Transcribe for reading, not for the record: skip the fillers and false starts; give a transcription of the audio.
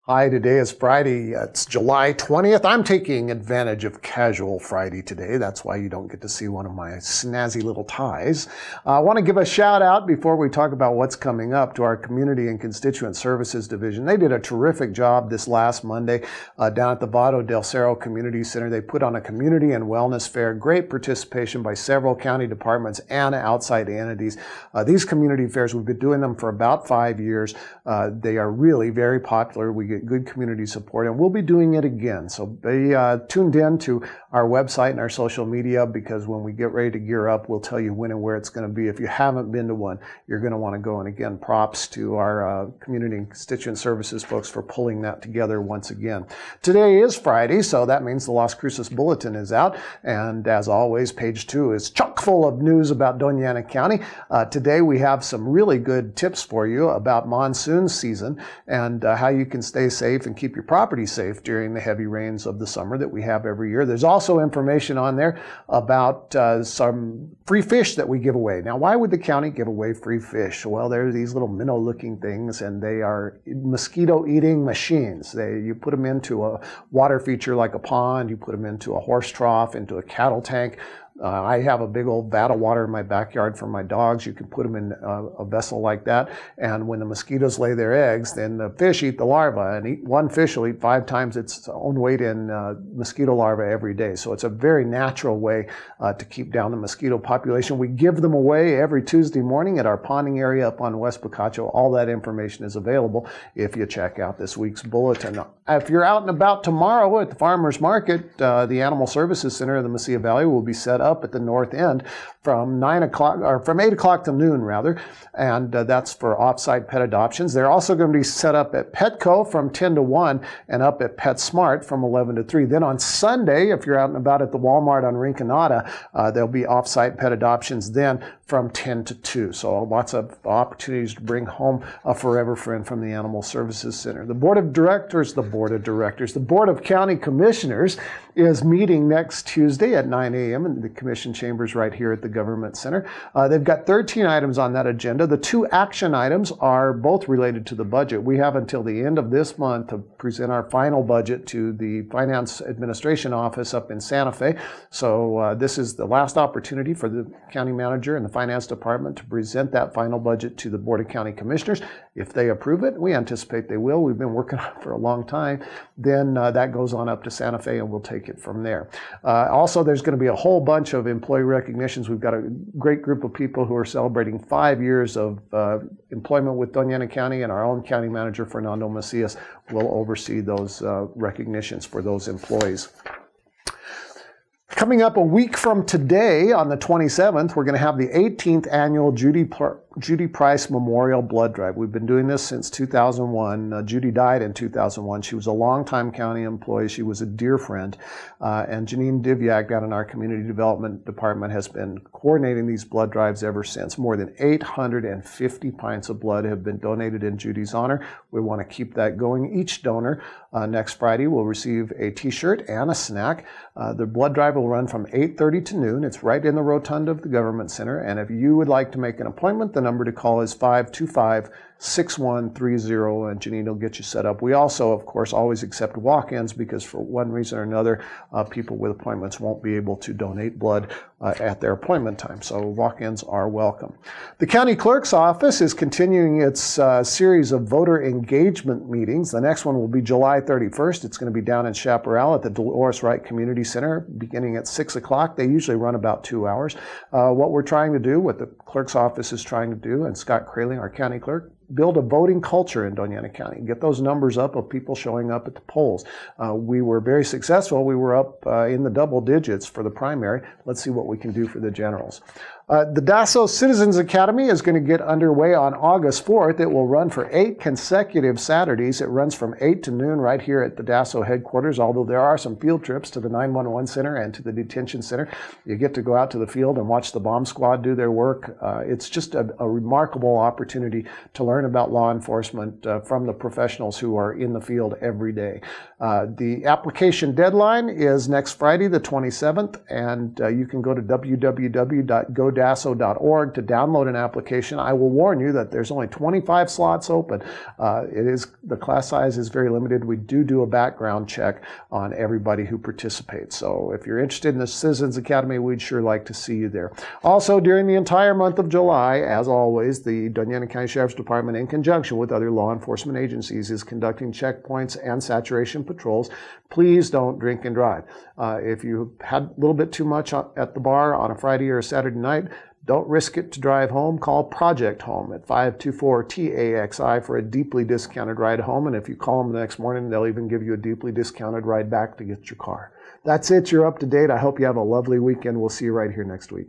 Hi, today is Friday. It's July 20th. I'm taking advantage of Casual Friday today. That's why you don't get to see one of my snazzy little ties. I want to give a shout out before we talk about what's coming up to our Community and Constituent Services Division. They did a terrific job this last Monday down at the Vado del Cerro Community Center. They put on a community and wellness fair. Great participation by several county departments and outside entities. These community fairs, we've been doing them for about 5 years. They are really very popular. We get good community support, and we'll be doing it again. So be tuned in to our website and our social media, because when we get ready to gear up, we'll tell you when and where it's going to be. If you haven't been to one, you're going to want to go. And again, props to our Community and Constituent Services folks for pulling that together once again. Today is Friday, so that means the Las Cruces Bulletin is out. And as always, page 2 is chock full of news about Doña Ana County. Today we have some really good tips for you about monsoon season and how you can stay safe and keep your property safe during the heavy rains of the summer that we have every year. There's also information on there about some free fish that we give away. Now, why would the county give away free fish? Well, they're these little minnow-looking things, and they are mosquito-eating machines. You put them into a water feature like a pond, you put them into a horse trough, into a cattle tank. I have a big old vat of water in my backyard for my dogs. You can put them in a vessel like that, and when the mosquitoes lay their eggs, then the fish eat the larva, and one fish will eat 5 times its own weight in mosquito larvae every day. So it's a very natural way to keep down the mosquito population. We give them away every Tuesday morning at our ponding area up on West Picacho. All that information is available if you check out this week's bulletin. If you're out and about tomorrow at the Farmers Market, the Animal Services Center of the Mesilla Valley will be set up at the north end from 9 o'clock, or from 8 o'clock to noon rather, and that's for off-site pet adoptions. They're also going to be set up at Petco from 10 to 1 and up at PetSmart from 11 to 3. Then on Sunday, if you're out and about at the Walmart on Rinconada, there'll be off-site pet adoptions then from 10 to 2. So lots of opportunities to bring home a forever friend from the Animal Services Center. The Board of County Commissioners is meeting next Tuesday at 9 a.m. in the Commission chambers right here at the Government Center. They've got 13 items on that agenda. The 2 action items are both related to the budget. We have until the end of this month to present our final budget to the Finance Administration Office up in Santa Fe. So this is the last opportunity for the County Manager and the Finance Department to present that final budget to the Board of County Commissioners. If they approve it, we anticipate they will. We've been working on it for a long time. Then that goes on up to Santa Fe, and we'll take it from there. Also, there's going to be a whole bunch of employee recognitions. We've got a great group of people who are celebrating 5 years of employment with Doña Ana County, and our own county manager, Fernando Macias, will oversee those recognitions for those employees. Coming up a week from today, on the 27th, we're going to have the 18th annual Judy Price Memorial Blood Drive. We've been doing this since 2001. Judy died in 2001. She was a longtime county employee. She was a dear friend. And Janine Divyak down in our Community Development Department has been coordinating these blood drives ever since. More than 850 pints of blood have been donated in Judy's honor. We want to keep that going. Each donor next Friday will receive a t-shirt and a snack. The blood drive will run from 8:30 to noon. It's right in the rotunda of the Government Center. And if you would like to make an appointment, the number to call is 525-6130, and Janine will get you set up. We also, of course, always accept walk-ins, because for one reason or another, people with appointments won't be able to donate blood at their appointment time. So walk-ins are welcome. The County Clerk's Office is continuing its series of voter engagement meetings. The next one will be July 31st. It's going to be down in Chaparral at the Dolores Wright Community Center, beginning at 6 o'clock. They usually run about 2 hours. What we're trying to do, what the Clerk's Office is trying to do, and Scott Kraling, our County Clerk, build a voting culture in Doña Ana County. Get those numbers up of people showing up at the polls. We were very successful. We were up in the double digits for the primary. Let's see what we can do for the generals. The Dasso Citizens Academy is going to get underway on August 4th. It will run for 8 consecutive Saturdays. It runs from 8 to noon right here at the Dasso headquarters, although there are some field trips to the 911 center and to the detention center. You get to go out to the field and watch the bomb squad do their work. It's just a remarkable opportunity to learn about law enforcement from the professionals who are in the field every day. The application deadline is next Friday, the 27th, and you can go to www.go godasso.org to download an application. I will warn you that there's only 25 slots open. The class size is very limited. We do a background check on everybody who participates. So if you're interested in the Citizens Academy, we'd sure like to see you there. Also, during the entire month of July, as always, the Doña Ana County Sheriff's Department, in conjunction with other law enforcement agencies, is conducting checkpoints and saturation patrols. Please don't drink and drive. If you had a little bit too much at the bar on a Friday or a Saturday night, don't risk it to drive home. Call Project Home at 524-TAXI for a deeply discounted ride home. And if you call them the next morning, they'll even give you a deeply discounted ride back to get your car. That's it. You're up to date. I hope you have a lovely weekend. We'll see you right here next week.